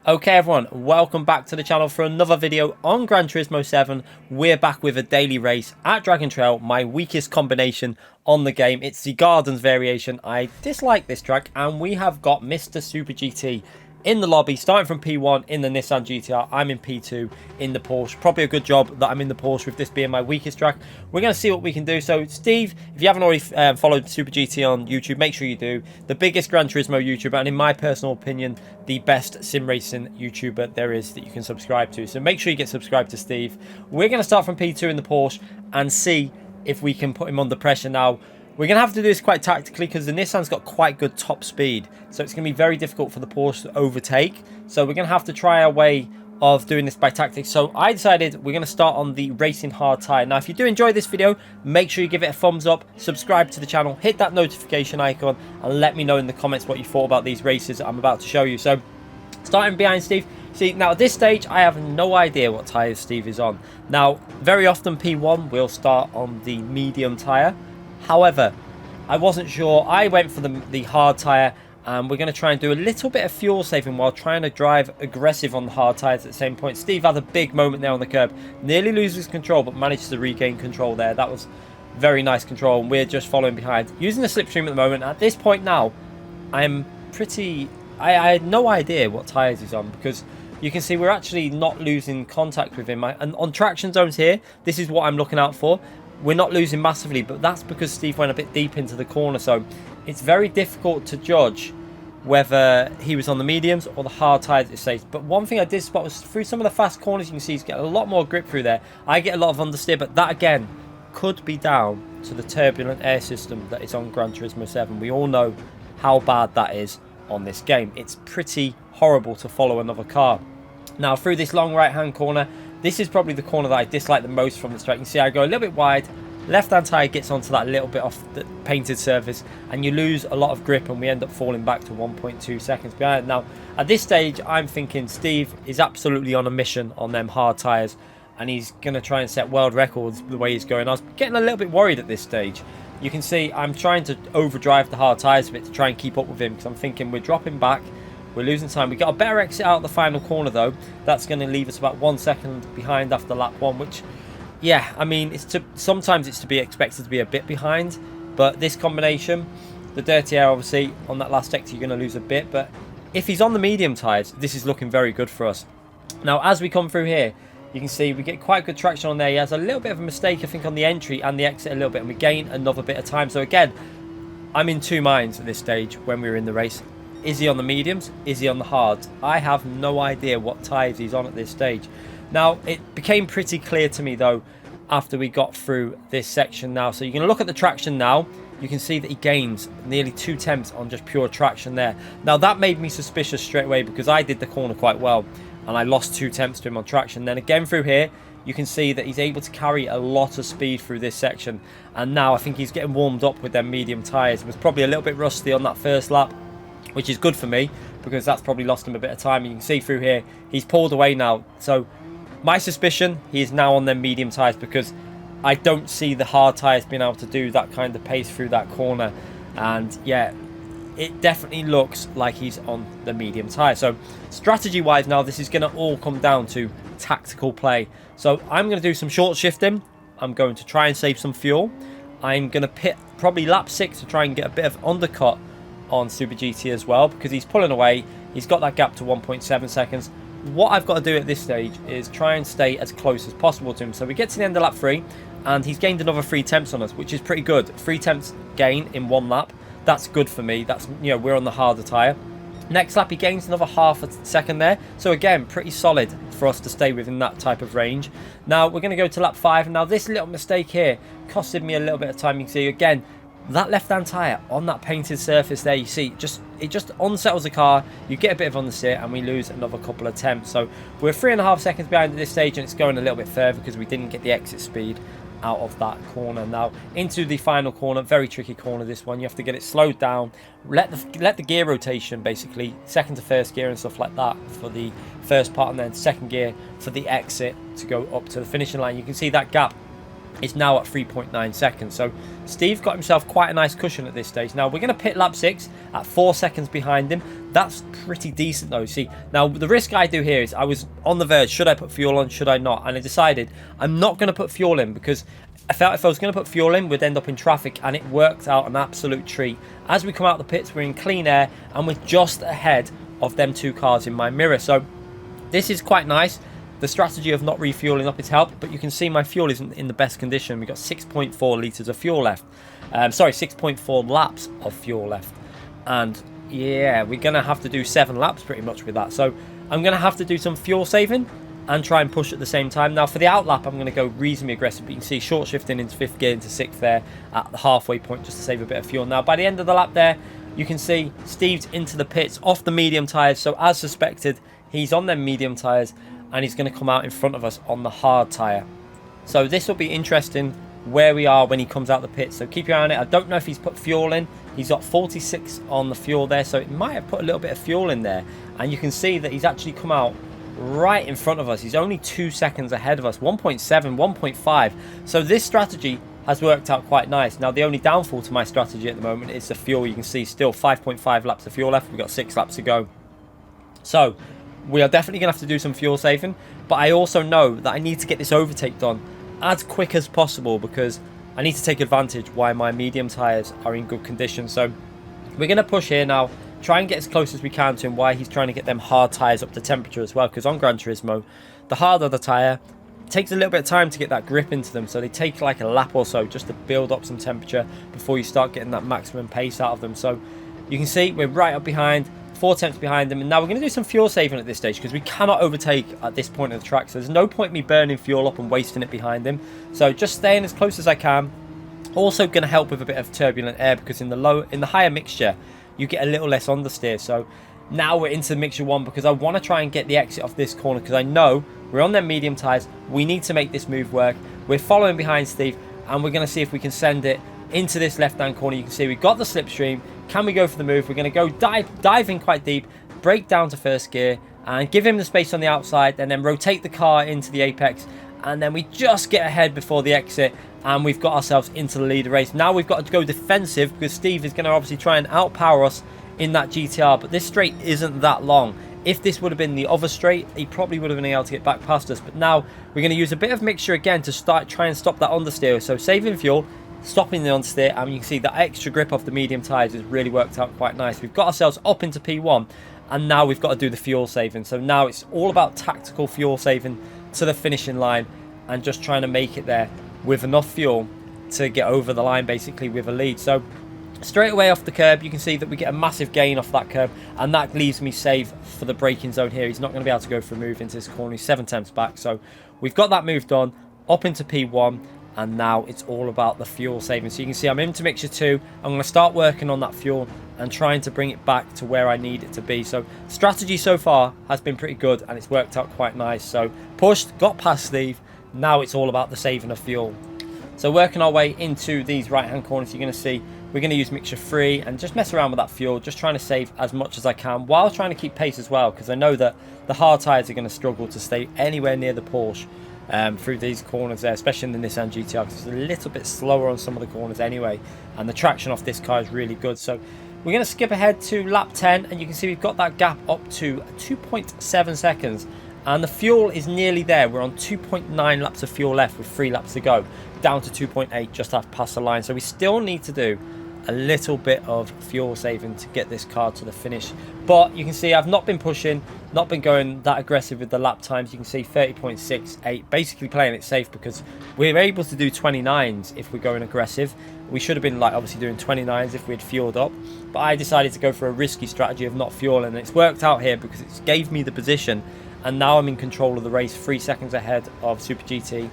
Okay everyone, welcome back to the channel for another video on Gran Turismo 7. We're back with a daily race at Dragon Trail, my weakest combination on the game. It's the Gardens variation. I dislike this track, and we have got Mr. Super GT in the lobby, starting from P1 in the Nissan GTR. I'm in P2 in the Porsche. Probably a good job that I'm in the Porsche with this being my weakest track. We're going to see what we can do. So Steve, if you haven't already followed Super GT on YouTube, make sure you do. The biggest Gran Turismo YouTuber, and in my personal opinion, the best sim racing YouTuber there is that you can subscribe to. So make sure you get subscribed to Steve. We're going to start from P2 in the Porsche and see if we can put him under pressure. Now, we're going to have to do this quite tactically because the Nissan's got quite good top speed. So it's going to be very difficult for the Porsche to overtake. So we're going to have to try our way of doing this by tactics. So I decided we're going to start on the racing hard tyre. Now, if you do enjoy this video, make sure you give it a thumbs up, subscribe to the channel, hit that notification icon, and let me know in the comments what you thought about these races I'm about to show you. So starting behind Steve. See, now at this stage, I have no idea what tyres Steve is on. Now, very often P1 will start on the medium tyre. However, I wasn't sure. I went for the hard tyre, and we're going to try and do a little bit of fuel saving while trying to drive aggressive on the hard tyres at the same point. Steve had a big moment there on the curb. Nearly loses control, but managed to regain control there. That was very nice control, and we're just following behind. Using the slipstream at the moment. At this point now, I'm pretty... I had no idea what tyres he's on, because you can see we're actually not losing contact with him. And on traction zones here, this is what I'm looking out for. We're not losing massively, but that's because Steve went a bit deep into the corner. So it's very difficult to judge whether he was on the mediums or the hard tyres at this stage. But one thing I did spot was through some of the fast corners, you can see he's getting a lot more grip through there. I get a lot of understeer, but that again could be down to the turbulent air system that is on Gran Turismo 7. We all know how bad that is on this game. It's pretty horrible to follow another car. Now, through this long right hand corner, this is probably the corner that I dislike the most from this track. You can see I go a little bit wide, left hand tyre gets onto that little bit off the painted surface, and you lose a lot of grip, and we end up falling back to 1.2 seconds behind. Now at this stage, I'm thinking Steve is absolutely on a mission on them hard tyres, and he's going to try and set world records the way he's going. I was getting a little bit worried at this stage. You can see I'm trying to overdrive the hard tyres a bit to try and keep up with him, because I'm thinking we're dropping back, we're losing time. We got a better exit out of the final corner though. That's going to leave us about 1 second behind after lap 1, which, yeah, I mean, sometimes it's to be expected to be a bit behind, but this combination, the dirty air obviously on that last sector, you're going to lose a bit. But if he's on the medium tyres, this is looking very good for us. Now as we come through here, you can see we get quite good traction on there. He has a little bit of a mistake, I think, on the entry and the exit a little bit, and we gain another bit of time. So again, I'm in two minds at this stage when we were in the race. Is he on the mediums? Is he on the hards? I have no idea what tyres he's on at this stage. Now, it became pretty clear to me, though, after we got through this section now. So you're going to look at the traction now. You can see that he gains nearly 2 tenths on just pure traction there. Now, that made me suspicious straight away, because I did the corner quite well, and I lost 2 tenths to him on traction. Then again through here, you can see that he's able to carry a lot of speed through this section. And now I think he's getting warmed up with them medium tyres. He was probably a little bit rusty on that first lap, which is good for me, because that's probably lost him a bit of time. You can see through here, he's pulled away now. So my suspicion, he is now on them medium tyres, because I don't see the hard tyres being able to do that kind of pace through that corner. And yeah, it definitely looks like he's on the medium tyre. So strategy wise now, this is going to all come down to tactical play. So I'm going to do some short shifting. I'm going to try and save some fuel. I'm going to pit probably lap 6 to try and get a bit of undercut on Super GT as well, because he's pulling away. He's got that gap to 1.7 seconds. What I've got to do at this stage is try and stay as close as possible to him. So we get to the end of lap 3, and he's gained another 3 tenths on us, which is pretty good. 3 tenths gain in 1 lap. That's good for me. That's, you know, we're on the harder tyre. Next lap, he gains another half a second there. So again, pretty solid for us to stay within that type of range. Now we're going to go to lap 5. Now this little mistake here costed me a little bit of time. You can see again, that left-hand tyre on that painted surface there, you see, it just unsettles the car. You get a bit of understeer, and we lose another couple of tenths. So we're 3.5 seconds behind at this stage, and it's going a little bit further because we didn't get the exit speed out of that corner. Now into the final corner, very tricky corner this one. You have to get it slowed down, let the gear rotation, basically second to first gear and stuff like that for the first part, and then second gear for the exit to go up to the finishing line. You can see that gap is now at 3.9 seconds. So Steve got himself quite a nice cushion at this stage. Now we're going to pit lap 6 at 4 seconds behind him. That's pretty decent though. See, now the risk I do here is I was on the verge, should I put fuel on, should I not? And I decided I'm not going to put fuel in, because I felt if I was going to put fuel in, we'd end up in traffic, and it worked out an absolute treat. As we come out the pits, we're in clean air, and we're just ahead of them 2 cars in my mirror. So this is quite nice. The strategy of not refueling up has helped, but you can see my fuel isn't in the best condition. We've got 6.4 litres of fuel left. Sorry, 6.4 laps of fuel left. And yeah, we're going to have to do 7 laps pretty much with that. So I'm going to have to do some fuel saving and try and push at the same time. Now for the outlap, I'm going to go reasonably aggressive, but you can see short shifting into 5th gear into 6th there at the halfway point just to save a bit of fuel. Now by the end of the lap there, you can see Steve's into the pits off the medium tyres. So as suspected, he's on them medium tyres, and he's going to come out in front of us on the hard tyre. So this will be interesting where we are when he comes out the pit. So keep your eye on it. I don't know if he's put fuel in. He's got 46 on the fuel there, so it might have put a little bit of fuel in there. And you can see that he's actually come out right in front of us. He's only 2 seconds ahead of us, 1.7, 1.5. So this strategy has worked out quite nice. Now the only downfall to my strategy at the moment is the fuel. You can see still 5.5 laps of fuel left. We've got 6 laps to go. So we are definitely going to have to do some fuel saving, but I also know that I need to get this overtake done as quick as possible, because I need to take advantage while my medium tyres are in good condition. So we're going to push here now, try and get as close as we can to him while he's trying to get them hard tyres up to temperature as well, because on Gran Turismo, the harder the tyre, it takes a little bit of time to get that grip into them, so they take like a lap or so just to build up some temperature before you start getting that maximum pace out of them. So you can see we're right up behind, 4 tenths behind them, and now we're going to do some fuel saving at this stage, because we cannot overtake at this point of the track. So there's no point me burning fuel up and wasting it behind him. So just staying as close as I can. Also going to help with a bit of turbulent air, because in the higher mixture you get a little less understeer. So now we're into mixture 1, because I want to try and get the exit off this corner, because I know we're on them medium tyres. We need to make this move work. We're following behind Steve, and we're going to see if we can send it into this left hand corner. You can see we've got the slipstream. Can we go for the move? We're going to go dive in quite deep, break down to 1st gear, and give him the space on the outside, and then rotate the car into the apex, and then we just get ahead before the exit, and we've got ourselves into the leader race. Now we've got to go defensive, because Steve is going to obviously try and outpower us in that GTR, but this straight isn't that long. If this would have been the other straight, he probably would have been able to get back past us, but now we're going to use a bit of mixture again to try and stop that understeer. So saving fuel, stopping the understeer, and you can see that extra grip off the medium tyres has really worked out quite nice. We've got ourselves up into P1, and now we've got to do the fuel saving. So now it's all about tactical fuel saving to the finishing line, and just trying to make it there with enough fuel to get over the line basically with a lead. So straight away off the curb, you can see that we get a massive gain off that curb, and that leaves me safe for the braking zone here. He's not going to be able to go for a move into this corner. He's 7 tenths back, so we've got that move done, up into P1, and now it's all about the fuel saving. So you can see I'm into mixture 2. I'm going to start working on that fuel and trying to bring it back to where I need it to be. So strategy so far has been pretty good, and it's worked out quite nice. So pushed, got past Steve. Now it's all about the saving of fuel. So working our way into these right hand corners, you're going to see we're going to use mixture 3 and just mess around with that fuel, just trying to save as much as I can while trying to keep pace as well, because I know that the hard tyres are going to struggle to stay anywhere near the Porsche through these corners there, especially in the Nissan GTR, because it's a little bit slower on some of the corners anyway, and the traction off this car is really good. So we're going to skip ahead to lap 10, and you can see we've got that gap up to 2.7 seconds, and the fuel is nearly there. We're on 2.9 laps of fuel left with 3 laps to go, down to 2.8 just after past the line. So we still need to do a little bit of fuel saving to get this car to the finish. But you can see I've not been pushing, not been going that aggressive with the lap times. You can see 30.68, basically playing it safe, because we're able to do 29s if we're going aggressive. We should have been like obviously doing 29s if we'd fueled up, but I decided to go for a risky strategy of not fueling, and it's worked out here because it gave me the position, and now I'm in control of the race, 3 seconds ahead of Super GT,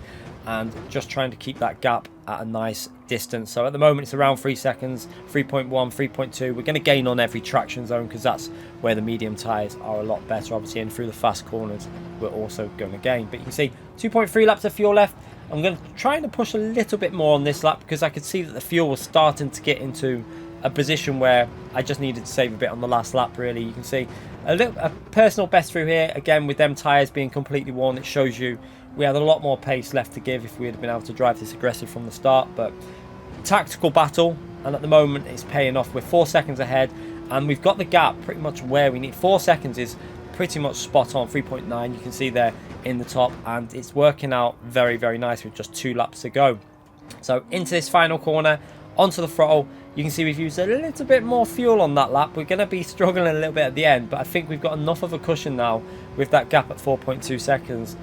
and just trying to keep that gap at a nice distance. So at the moment it's around 3 seconds, 3.1, 3.2. We're going to gain on every traction zone because that's where the medium tyres are a lot better, obviously, and through the fast corners we're also going to gain. But you can see 2.3 laps of fuel left. I'm going to try to push a little bit more on this lap because I could see that the fuel was starting to get into a position where I just needed to save a bit on the last lap, really. You can see a personal best through here, again with them tyres being completely worn. It shows you We had a lot more pace left to give if we had been able to drive this aggressive from the start, but tactical battle, and at the moment it's paying off. We're 4 seconds ahead, and we've got the gap pretty much where we need. 4 seconds is pretty much spot on. 3.9 you can see there in the top, and it's working out very, very nice with just 2 laps to go. So into this final corner, onto the throttle. You can see we've used a little bit more fuel on that lap. We're going to be struggling a little bit at the end, but I think we've got enough of a cushion now with that gap at 4.2 seconds.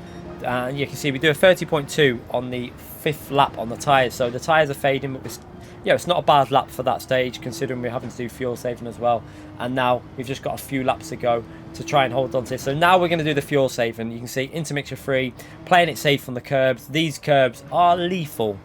And you can see we do a 30.2 on the 5th lap on the tyres. So the tyres are fading, but it's not a bad lap for that stage, considering we're having to do fuel saving as well. And now we've just got a few laps to go to try and hold on to this. So now we're going to do the fuel saving. You can see intermixture free, playing it safe on the curbs. These curbs are lethal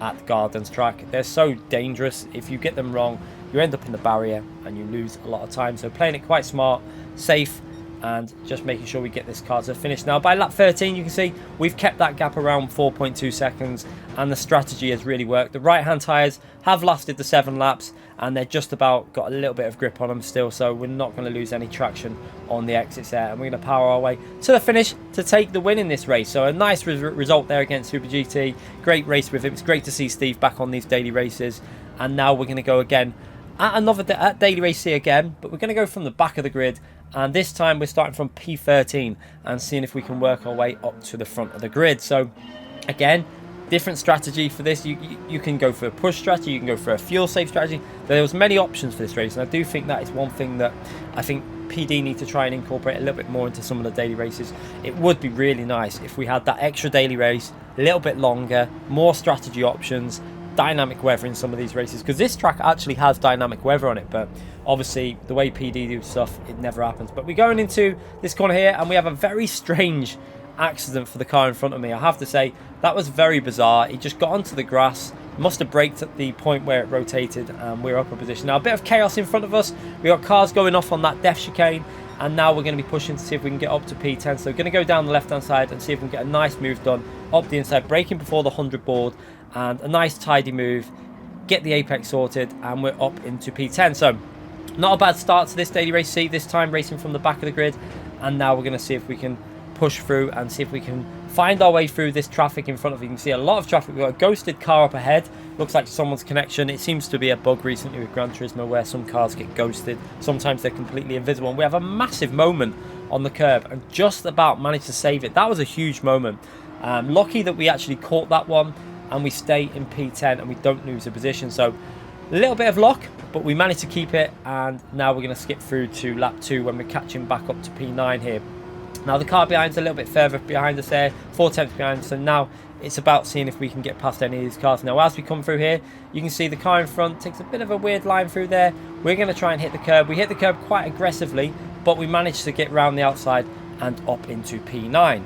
at the Gardens track. They're so dangerous. If you get them wrong, you end up in the barrier and you lose a lot of time. So playing it quite smart, safe, and just making sure we get this car to the finish. Now by lap 13 you can see we've kept that gap around 4.2 seconds, and the strategy has really worked. The right hand tyres have lasted the 7 laps, and they're just about got a little bit of grip on them still, so we're not going to lose any traction on the exits there, and we're going to power our way to the finish to take the win in this race. So a nice result there against Super GT. Great race with him. It's great to see Steve back on these daily races, and now we're going to go again at another at daily race C again, but we're going to go from the back of the grid, and this time we're starting from P13 and seeing if we can work our way up to the front of the grid. So again, different strategy for this. You can go for a push strategy, you can go for a fuel save strategy. There was many options for this race, and I do think that is one thing that I think PD need to try and incorporate a little bit more into some of the daily races. It would be really nice if we had that extra daily race, a little bit longer, more strategy options, dynamic weather in some of these races, because this track actually has dynamic weather on it, but obviously the way PD do stuff, it never happens. But we're going into this corner here, and we have a very strange accident for the car in front of me. I have to say that was very bizarre. He just got onto the grass, must have braked at the point where it rotated, and we're up a position. Now a bit of chaos in front of us. We got cars going off on that def chicane, and now we're going to be pushing to see if we can get up to P10. So we're going to go down the left hand side and see if we can get a nice move done up the inside, braking before the 100 board, and a nice tidy move, get the apex sorted, and we're up into P10. So not a bad start to this daily race C, this time racing from the back of the grid, and now we're going to see if we can push through and see if we can find our way through this traffic in front of you. You can see a lot of traffic. We've got a ghosted car up ahead. Looks like someone's connection. It seems to be a bug recently with Gran Turismo where some cars get ghosted. Sometimes they're completely invisible. And we have a massive moment on the curb and just about managed to save it. That was a huge moment. Lucky that we actually caught that one and we stay in P10 and we don't lose a position. So a little bit of luck, but we managed to keep it, and now we're going to skip through to lap 2 when we're catching back up to P9 here. Now the car behind is a little bit further behind us there, 4/10 behind, so now it's about seeing if we can get past any of these cars. Now as we come through here, you can see the car in front takes a bit of a weird line through there. We're going to try and hit the curb. We hit the curb quite aggressively, but we managed to get round the outside and up into P9.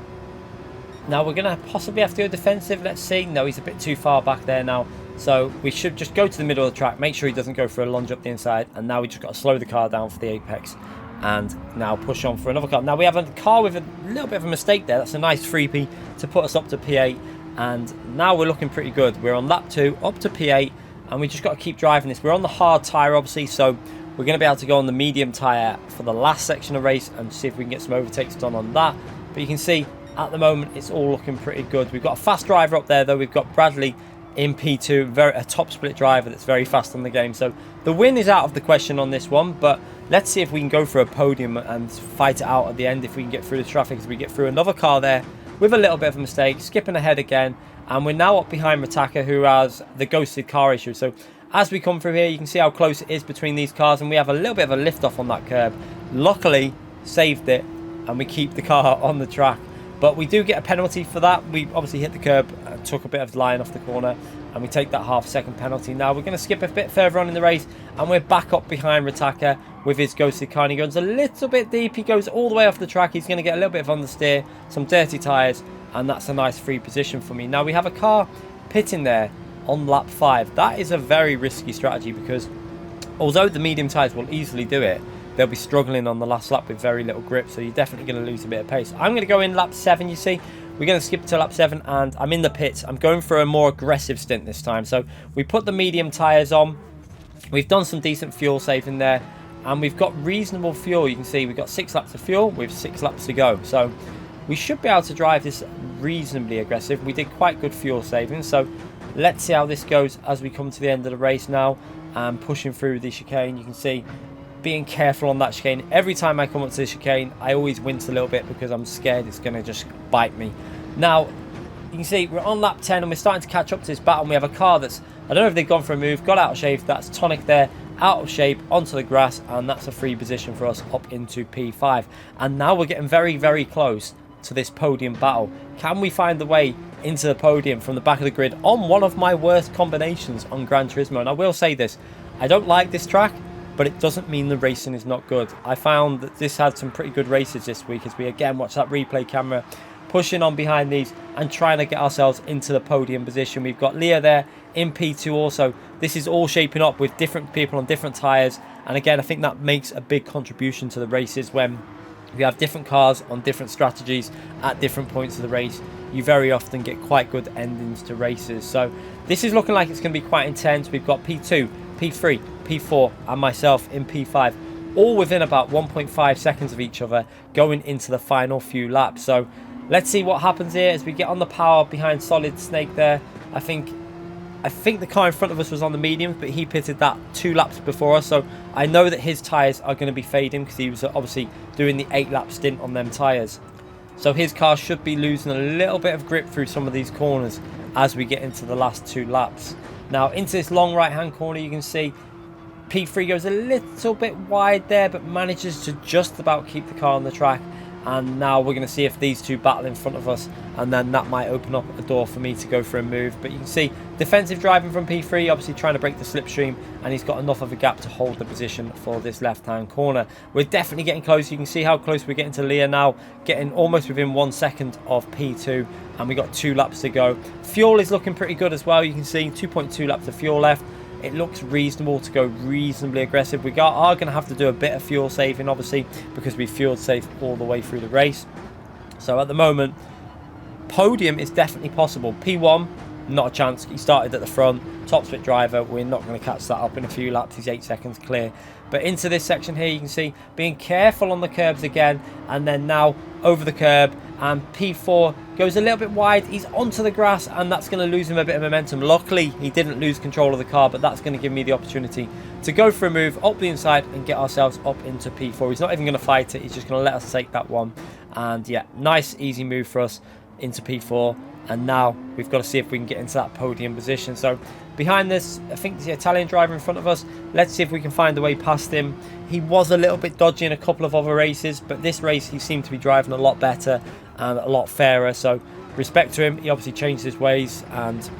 Now we're going to possibly have to go defensive. Let's see. No, he's a bit too far back there now. So we should just go to the middle of the track, make sure he doesn't go for a lunge up the inside. And now we just got to slow the car down for the apex and now push on for another car. Now we have a car with a little bit of a mistake there. That's a nice 3P to put us up to P8. And now we're looking pretty good. We're on lap 2 up to P8, and we just got to keep driving this. We're on the hard tyre, obviously, so we're going to be able to go on the medium tyre for the last section of race and see if we can get some overtakes done on that. But you can see at the moment it's all looking pretty good. We've got a fast driver up there though. We've got Bradley in P2, a top split driver that's very fast on the game. So the win is out of the question on this one, but let's see if we can go for a podium and fight it out at the end if we can get through the traffic as we get through another car there with a little bit of a mistake, skipping ahead again, and we're now up behind Rataka, who has the ghosted car issue. So as we come through here, you can see how close it is between these cars, and we have a little bit of a lift off on that curb. Luckily saved it, and we keep the car on the track. But we do get a penalty for that. We obviously hit the curb and took a bit of line off the corner, and we take that half-second penalty. Now we're going to skip a bit further on in the race, and we're back up behind Rataka with his ghosted car. And he goes a little bit deep. He goes all the way off the track. He's going to get a little bit of understeer, some dirty tyres, and that's a nice free position for me. Now we have a car pitting there on lap 5. That is a very risky strategy because although the medium tyres will easily do it, they'll be struggling on the last lap with very little grip, so you're definitely going to lose a bit of pace. I'm going to go in lap 7, you see. We're going to skip to lap 7, and I'm in the pits. I'm going for a more aggressive stint this time. So we put the medium tyres on. We've done some decent fuel saving there, and we've got reasonable fuel. You can see we've got 6 laps of fuel with 6 laps to go. So we should be able to drive this reasonably aggressive. We did quite good fuel savings, so let's see how this goes as we come to the end of the race now and pushing through the chicane. You can see being careful on that chicane. Every time I come up to the chicane, I always wince a little bit because I'm scared it's going to just bite me. Now, you can see we're on lap 10 and we're starting to catch up to this battle. And we have a car that's, I don't know if they've gone for a move, got out of shape. That's Tonic there, out of shape, onto the grass, and that's a free position for us up into P5. And now we're getting very, very close to this podium battle. Can we find the way into the podium from the back of the grid on one of my worst combinations on Gran Turismo? And I will say this, I don't like this track, but it doesn't mean the racing is not good. I found that this had some pretty good races this week as we again watch that replay camera, pushing on behind these and trying to get ourselves into the podium position. We've got Leah there in P2 also. This is all shaping up with different people on different tyres, and again I think that makes a big contribution to the races. When we have different cars on different strategies at different points of the race, you very often get quite good endings to races. So this is looking like it's going to be quite intense. We've got P2, P3, P4 and myself in P5, all within about 1.5 seconds of each other going into the final few laps. So let's see what happens here as we get on the power behind Solid Snake there. I think the car in front of us was on the mediums, but he pitted that 2 laps before us, so I know that his tyres are going to be fading because he was obviously doing the 8-lap stint on them tyres. So his car should be losing a little bit of grip through some of these corners as we get into the last 2 laps. Now into this long right hand corner, you can see P3 goes a little bit wide there, but manages to just about keep the car on the track. And now we're going to see if these two battle in front of us, and then that might open up a door for me to go for a move. But you can see defensive driving from P3, obviously trying to break the slipstream, and he's got enough of a gap to hold the position for this left hand corner. We're definitely getting close. You can see how close we're getting to Leah now, getting almost within 1 second of P2, and we got 2 laps to go. Fuel is looking pretty good as well. You can see 2.2 laps of fuel left. It looks reasonable to go reasonably aggressive. We are going to have to do a bit of fuel saving, obviously, because we fueled safe all the way through the race. So at the moment, podium is definitely possible. P1, not a chance. He started at the front. Top split driver, we're not going to catch that up in a few laps. He's 8 seconds clear. But into this section here, you can see being careful on the curbs again, and then now over the curb, and P4 goes a little bit wide. He's onto the grass, and that's going to lose him a bit of momentum. Luckily, he didn't lose control of the car, but that's going to give me the opportunity to go for a move up the inside and get ourselves up into P4. He's not even going to fight it. He's just going to let us take that one. And yeah, nice, easy move for us into P4. And now we've got to see if we can get into that podium position. So behind this, I think there's the Italian driver in front of us. Let's see if we can find a way past him. He was a little bit dodgy in a couple of other races, but this race he seemed to be driving a lot better and a lot fairer. So respect to him. He obviously changed his ways, and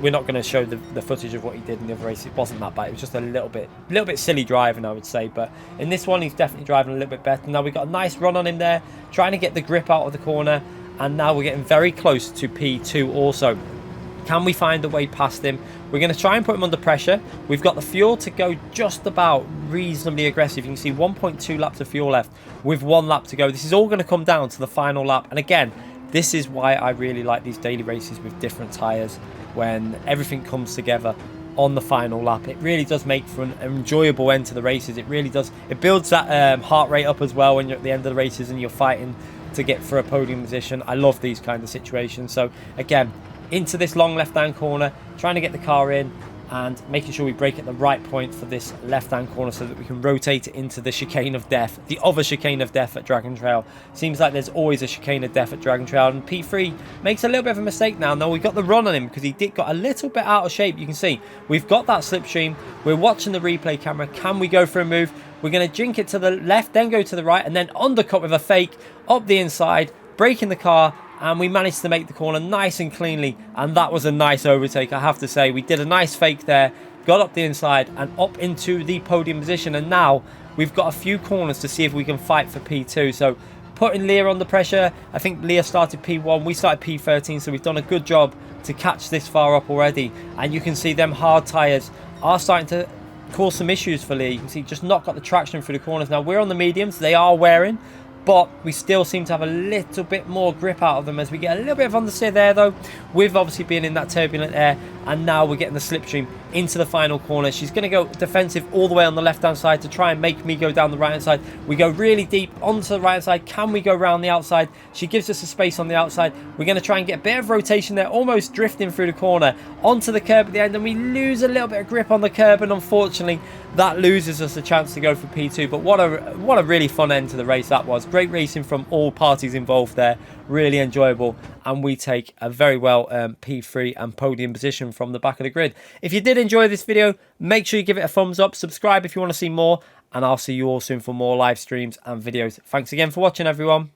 we're not going to show the footage of what he did in the other race. It wasn't that bad. It was just a little bit silly driving, I would say. But in this one, he's definitely driving a little bit better. Now we've got a nice run on him there, trying to get the grip out of the corner. And now we're getting very close to P2 also. Can we find a way past him? We're going to try and put him under pressure. We've got the fuel to go just about reasonably aggressive. You can see 1.2 laps of fuel left with 1 lap to go. This is all going to come down to the final lap. And again, this is why I really like these daily races with different tyres, when everything comes together on the final lap. It really does make for an enjoyable end to the races. It really does. It builds that heart rate up as well when you're at the end of the races and you're fighting to get for a podium position. I love these kind of situations. So again, into this long left hand corner, trying to get the car in and making sure we brake at the right point for this left hand corner so that we can rotate it into the chicane of death, the other chicane of death at Dragon Trail. Seems like there's always a chicane of death at Dragon Trail, and P3 makes a little bit of a mistake now. No, we've got the run on him because he got a little bit out of shape. You can see we've got that slipstream. We're watching the replay camera. Can we go for a move? We're going to jink it to the left, then go to the right, and then undercut with a fake up the inside, braking the car, and we managed to make the corner nice and cleanly. And that was a nice overtake, I have to say. We did a nice fake there, got up the inside and up into the podium position. And now we've got a few corners to see if we can fight for P2. So putting Leah under pressure. I think Leah started P1, we started P13, so we've done a good job to catch this far up already. And you can see them hard tyres are starting to cause some issues for Leah. You can see just not got the traction through the corners. Now we're on the mediums, they are wearing, but we still seem to have a little bit more grip out of them as we get a little bit of understeer there though, with obviously being in that turbulent air. And now we're getting the slipstream into the final corner. She's going to go defensive all the way on the left-hand side to try and make me go down the right-hand side. We go really deep onto the right-hand side. Can we go around the outside? She gives us a space on the outside. We're going to try and get a bit of rotation there, almost drifting through the corner onto the curb at the end, and we lose a little bit of grip on the curb, and unfortunately that loses us a chance to go for P2. But what a really fun end to the race that was. Great racing from all parties involved there, really enjoyable, and we take a very well P3 and podium position from the back of the grid. If you did enjoy this video, make sure you give it a thumbs up, subscribe if you want to see more, and I'll see you all soon for more live streams and videos. Thanks again for watching, everyone.